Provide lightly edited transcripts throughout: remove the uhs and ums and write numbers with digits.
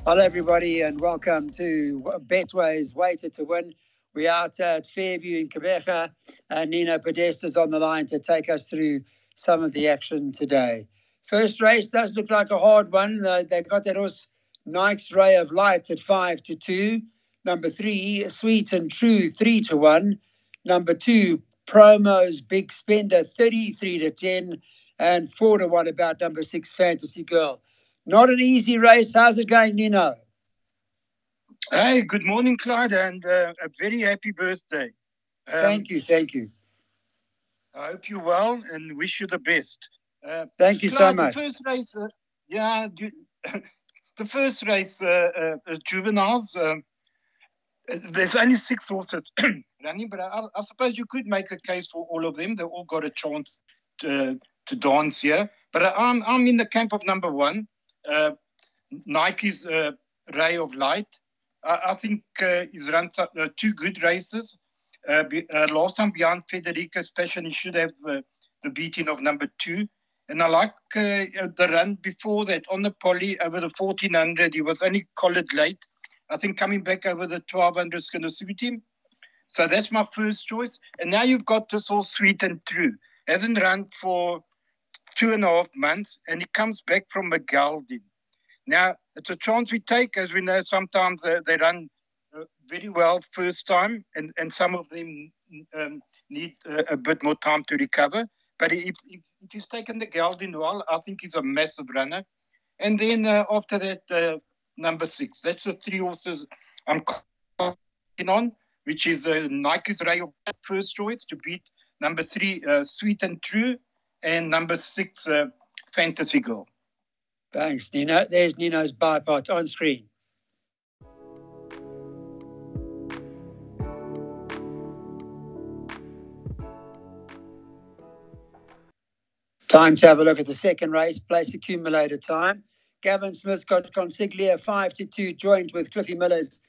Hello, everybody, and welcome to Betway's Waiter to Win. We're out at Fairview in Quebec, and Nino Podesta's on the line to take us through some of the action today. First race does look like a hard one. They got that horse Nike's Ray of Light at 5-2. Number 3, Sweet and True, 3-1. Number 2, Promo's Big Spender, 33-10. And 4-1 about number 6, Fantasy Girl. Not an easy race. How's it going, Nino? Hey, good morning, Clyde, and a very happy birthday. Thank you. I hope you're well and wish you the best. Thank you Clyde, so much. The first race, the first race, juveniles. There's only 6 horses running, but I suppose you could make a case for all of them. They all got a chance to dance here. But I'm in the camp of number 1. Nike's Ray of Light. I think he's run 2 good races. Last time behind Federica's Passion, he should have the beating of number 2. And I like the run before that on the poly over the 1400. He was only collared late. I think coming back over the 1200 is going to suit him. So that's my first choice. And now you've got this all Sweet and True. Hasn't run for 2.5 months, and he comes back from McGaldin. Now, it's a chance we take. As we know, sometimes they run very well first time, and some of them need a bit more time to recover. But if he's taken the Geldin well, I think he's a massive runner. And then after that, number 6. That's the 3 horses I'm concentrating on, which is Nike's Ray of first choice to beat number 3, Sweet and True, and number 6, Fantasy Girl. Thanks, Nino. There's Nino's bipod on screen. Time to have a look at the second race, place accumulator time. Gavin Smith got Consiglia 5-2, joined with Cliffy Miller's.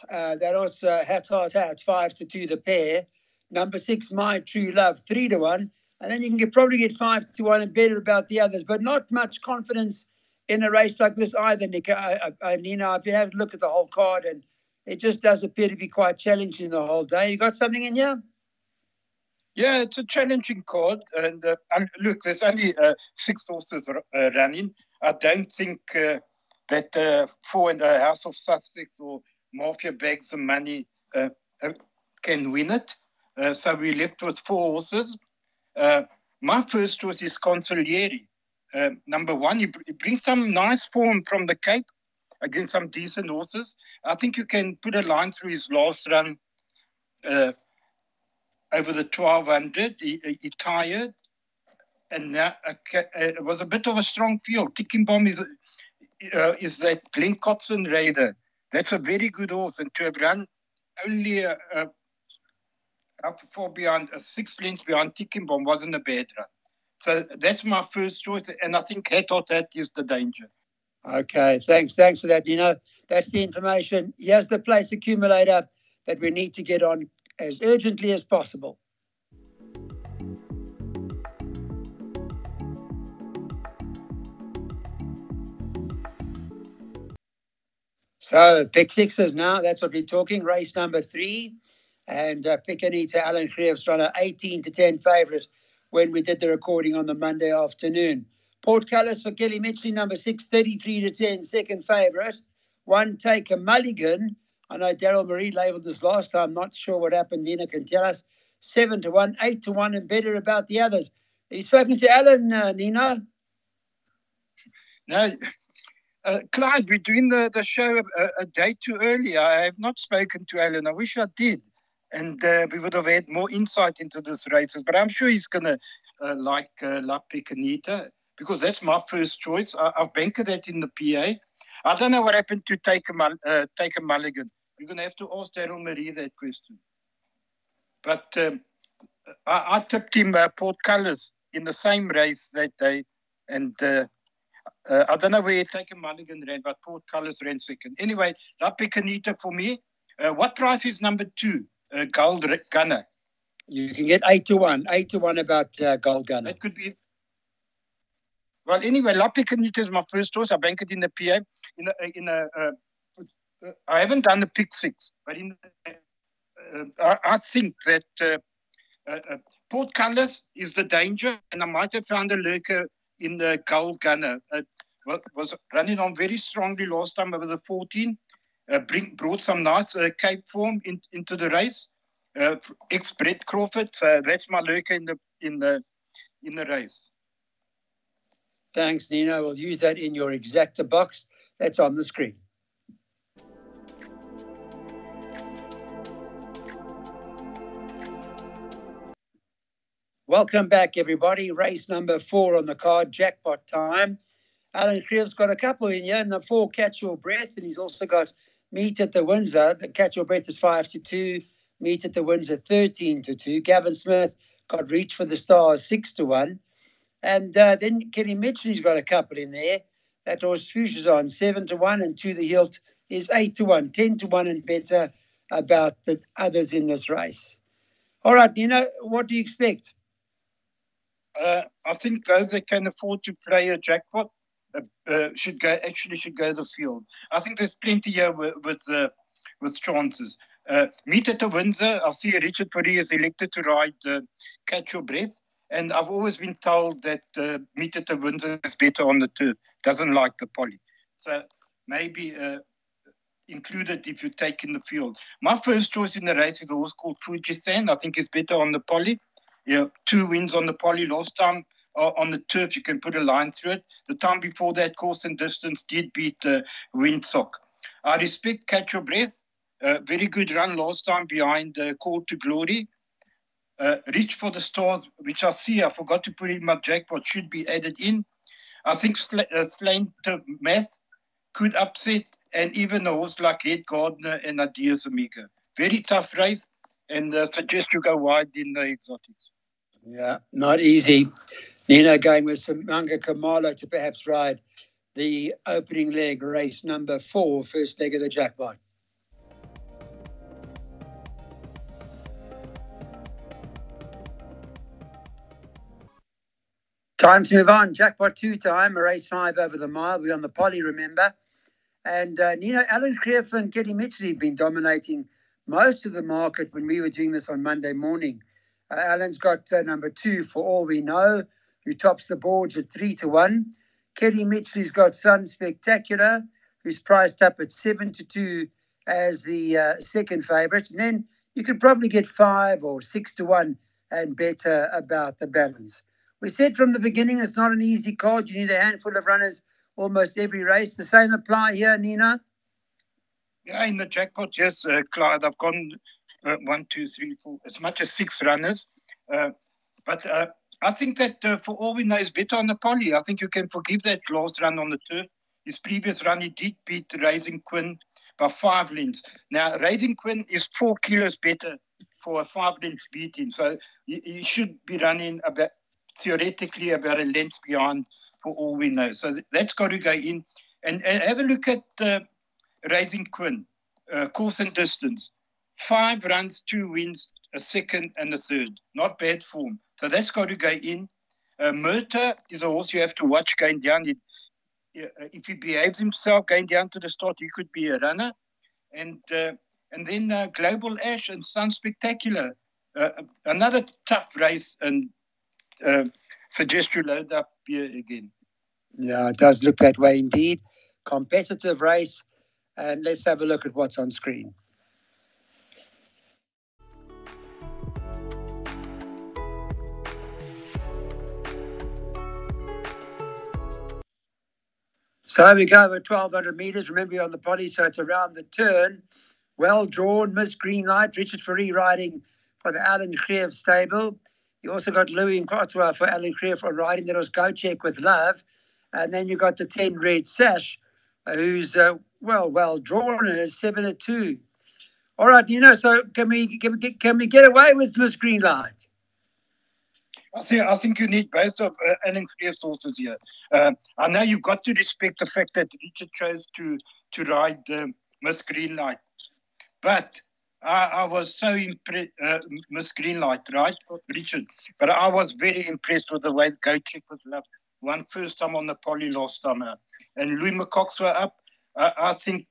That also Hat 5-2, the pair. Number 6, My True Love, 3-1. And then you can probably get 5-1 and better about the others, but not much confidence in a race like this either, Nick. Nino, I've had a look at the whole card, and it just does appear to be quite challenging the whole day. You got something in here? Yeah, it's a challenging card. And look, there's only 6 horses running. I don't think that 4 in the House of Sussex or Mafia Bags the Money can win it. So we're left with 4 horses. My first choice is Consigliere. Number 1, he brings some nice form from the Cape against some decent horses. I think you can put a line through his last run over the 1200. He tired, and it was a bit of a strong field. Ticking Bomb is that Glen Cotson Raider. That's a very good horse, and to have run only far behind, 6 lengths behind Ticking Bomb wasn't a bad run. So that's my first choice, and I think Hat is the danger. Okay, thanks for that, Nino. That's the information. Here's the place accumulator that we need to get on as urgently as possible. So pick 6s now. That's what we're talking. Race number 3. And pick Anita Alan Greaves run an 18-10 favourite when we did the recording on the Monday afternoon. Portcullis for Kelly Mitchell, number 6, 33-10, second favourite. 1 Take a Mulligan. I know Daryl Marie labelled this last time. Not sure what happened. Nina can tell us. 7-1, 8-1, and better about the others. Have you spoken to Alan, Nino? No. Clyde, we're doing the show a day too early. I have not spoken to Alan. I wish I did. And we would have had more insight into this races. But I'm sure he's going to like La Pecanita, because that's my first choice. I've banked that in the PA. I don't know what happened to Take a Mulligan. You're going to have to ask Daryl Marie that question. But I tipped him Portcullis in the same race that day. And I don't know where Take a Mulligan ran, but Portcullis ran second. Anyway, La Pecanita for me. What price is number 2? Gold Gunner. You can get 8-1. 8-1 about Gold Gunner. That could be. Well, anyway, La Picanita is my first horse. I bank it in the PA. I haven't done the pick six, but I think that Portcullis is the danger, and I might have found a lurker in the Gold Gunner. Was running on very strongly last time over the 14. Brought some nice Cape form into the race. Ex-Brett Crawford, so that's my lurker in the race. Thanks, Nino. We'll use that in your exacta box. That's on the screen. Welcome back, everybody. Race number 4 on the card, jackpot time. Alan Creel's got a couple in here, and the 4, Catch Your Breath, and he's also got Meet at the Windsor. The Catch Your Breath is 5-2. Meet at the Windsor 13-2. Gavin Smith got Reach for the Stars 6-1. And then Kenny Mitchell's got a couple in there. That horse Fuchsia's on 7-1, and To the Hilt is 8-1, 10-1 and better about the others in this race. All right, Nino, what do you expect? I think those that can afford to play a jackpot should go the field. I think there's plenty here with chances. Meet at the Windsor. I see Richard Fourie is elected to ride Catch Your Breath. And I've always been told that Meet at the Windsor is better on the turf, doesn't like the poly. So maybe include it if you take in the field. My first choice in the race is a horse called Fujisan. I think it's better on the poly. 2 wins on the poly last time. On the turf, you can put a line through it. The time before that, Course and Distance did beat Windsock. I respect Catch Your Breath. Very good run last time behind Call to Glory. Reach for the Stars, which I forgot to put in my jackpot, should be added in. I think Slain to Math could upset, and even a horse like Head Gardner and Adias Amiga. Very tough race, and suggest you go wide in the exotics. Yeah, not easy. Nino going with Samanga Kamalo to perhaps ride the opening leg, race number 4, first leg of the jackpot. Time to move on. Jackpot 2 time, race 5 over the mile. We're on the poly, remember. And Nino, Alan Creef and Kenny Mitchell have been dominating most of the market when we were doing this on Monday morning. Alan's got number 2, For All We Know, who tops the boards at 3-1. Kenny Mitchell's got Sun Spectacular, who's priced up at 7-2 as the second favourite. And then you could probably get 5 or 6-1 and better about the balance. We said from the beginning it's not an easy card. You need a handful of runners almost every race. The same apply here, Nina? Yeah, in the jackpot, yes, Clyde. I've gone 1, 2, 3, 4, as much as 6 runners. But I think that For All We Know is better on the poly. I think you can forgive that last run on the turf. His previous run, he did beat Raising Quinn by 5 lengths. Now, Raising Quinn is 4 kilos better for a 5 lengths beating. So he should be running theoretically about a length behind For All We Know. So that's got to go in. And have a look at Raising Quinn, Course and Distance. 5 runs, 2 wins, a second and a third. Not bad form. So that's got to go in. Murta is a horse you have to watch going down. If he behaves himself going down to the start, he could be a runner. And then Global Ash and Sun Spectacular. Another tough race, and suggest you load up here again. Yeah, it does look that way indeed. Competitive race. And let's have a look at what's on screen. So we go over 1,200 metres. Remember, you're on the poly, so it's around the turn. Well drawn, Miss Green Light. Richard Fourie riding for the Alan Creef stable. You also got Louis Nkotwa for Alan Creef for riding. That was Go Check with Love. And then you got the 10 Red Sash, who's well drawn and is 7-2. All right, so can we get away with Miss Green Light? I think you need both of Alan Creef's horses here. I know you've got to respect the fact that Richard chose to ride Miss Green Light. But I was so impressed, Miss Green Light, right, Richard? But I was very impressed with the way Go Check with Love won first time on the poly last time. And Louis McCox were up. I think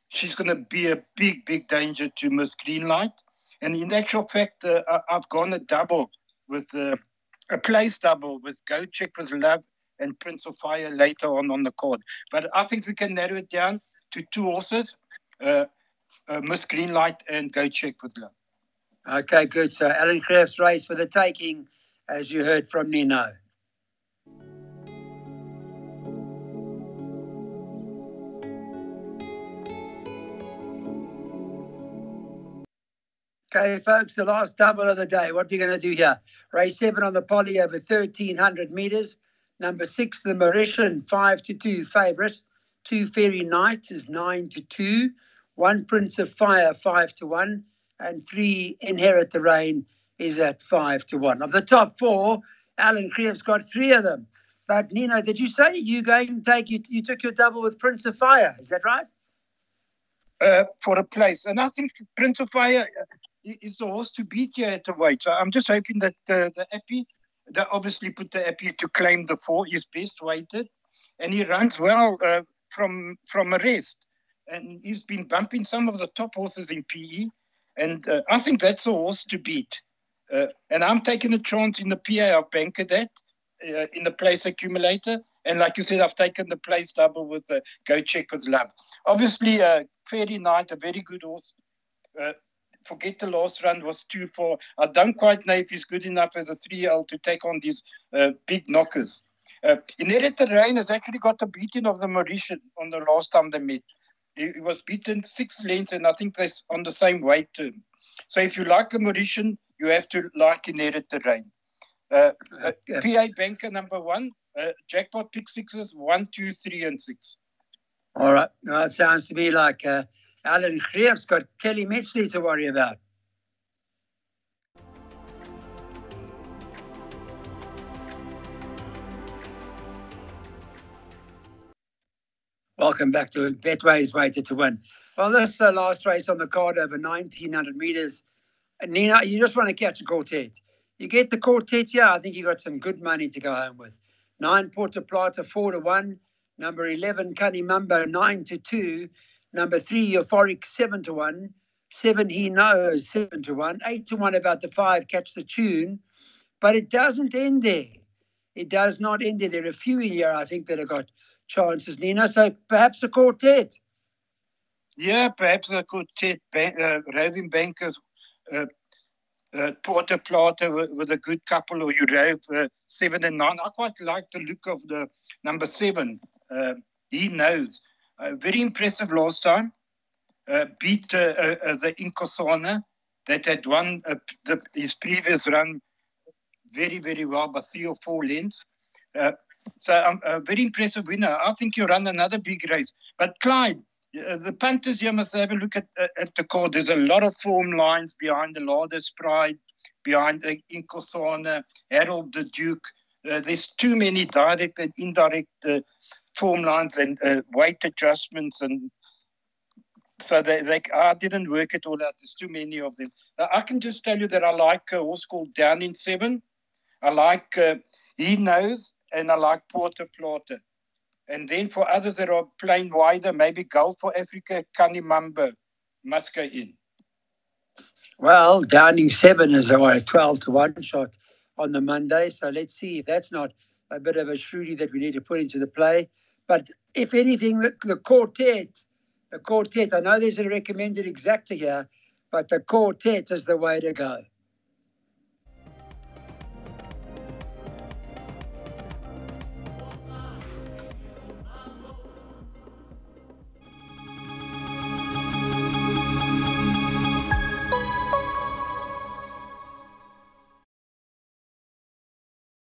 she's going to be a big, big danger to Miss Greenlight. And in actual fact, I've gone a double with a place double with Go Check with Love and Prince of Fire later on the card. But I think we can narrow it down to 2 horses, Miss Greenlight and Go Check with Love. Okay, good. So Alan Crafts race for the taking, as you heard from Nino. Okay, folks, the last double of the day. What are we going to do here? Race 7 on the poly over 1,300 metres. Number 6, the Mauritian, 5-2 favourite. 2 Fairy Knight is 9-2. 1 Prince of Fire, 5-1. And 3 Inherit the Rain is at 5-1. Of the top 4, Alan Creeve's got 3 of them. But Nino, did you say you going to take you took your double with Prince of Fire? Is that right? For a place, and I think Prince of Fire is the horse to beat here at the weight. So I'm just hoping that the Appy, they obviously put the Appy to claim the 4. He's best weighted, and he runs well from a rest. And he's been bumping some of the top horses in PE, and I think that's a horse to beat. And I'm taking a chance in the PA. I've bankered that in the place accumulator. And like you said, I've taken the place double with the Go Check with Love. Obviously, Fairy Knight, a very good horse. Forget the last run was 2-4. I don't quite know if he's good enough as a 3L to take on these big knockers. Inherit the Rain has actually got the beating of the Mauritian on the last time they met. He was beaten 6 lengths, and I think they're on the same weight term. So if you like the Mauritian, you have to like Inherit the Rain. PA Banker number 1, jackpot pick 6s, 1, 2, 3, and 6. All right. Well, it sounds to me like Alan Creeve's got Kelly Metchley to worry about. Welcome back to Betway's Weighted to Win. Well, this last race on the card over 1,900 metres. Nina, you just want to catch a quartet. You get the quartet here, I think you got some good money to go home with. 9 Porta Plata, 4-1. Number 11, Kanimumbo, 9-2. Number 3, Euphoric, 7-1. 7, He Knows, 7-1. 8-1 about the 5, Catch the Tune. But it doesn't end there. It does not end there. There are a few in here, I think, that have got chances, Nina. So perhaps a quartet. Yeah, perhaps a quartet. Roving Bankers, Porta Plata with a good couple, or you rove 7 and 9. I quite like the look of the number 7. He Knows. Very impressive last time. Beat the Inkosana that had won his previous run very, very well by 3 or 4 lengths. So I'm a very impressive winner. I think you run another big race. But Clyde, the punters here must have a look at the card. There's a lot of form lines behind the Lades Pride, behind the Inkosana, Harold the Duke. There's too many direct and indirect form lines and weight adjustments, and so I didn't work it all out. There's too many of them. I can just tell you that I like a horse called Down in 7. I like He Knows, and I like Porta Plata. And then for others that are playing wider, maybe Gulf for Africa, Kanimumbo must go in. Well, Downing 7 is a 12-1 shot on the Monday. So let's see if that's not a bit of a shrewdie that we need to put into the play. But if anything, the quartet, I know there's a recommended exacta here, but the quartet is the way to go.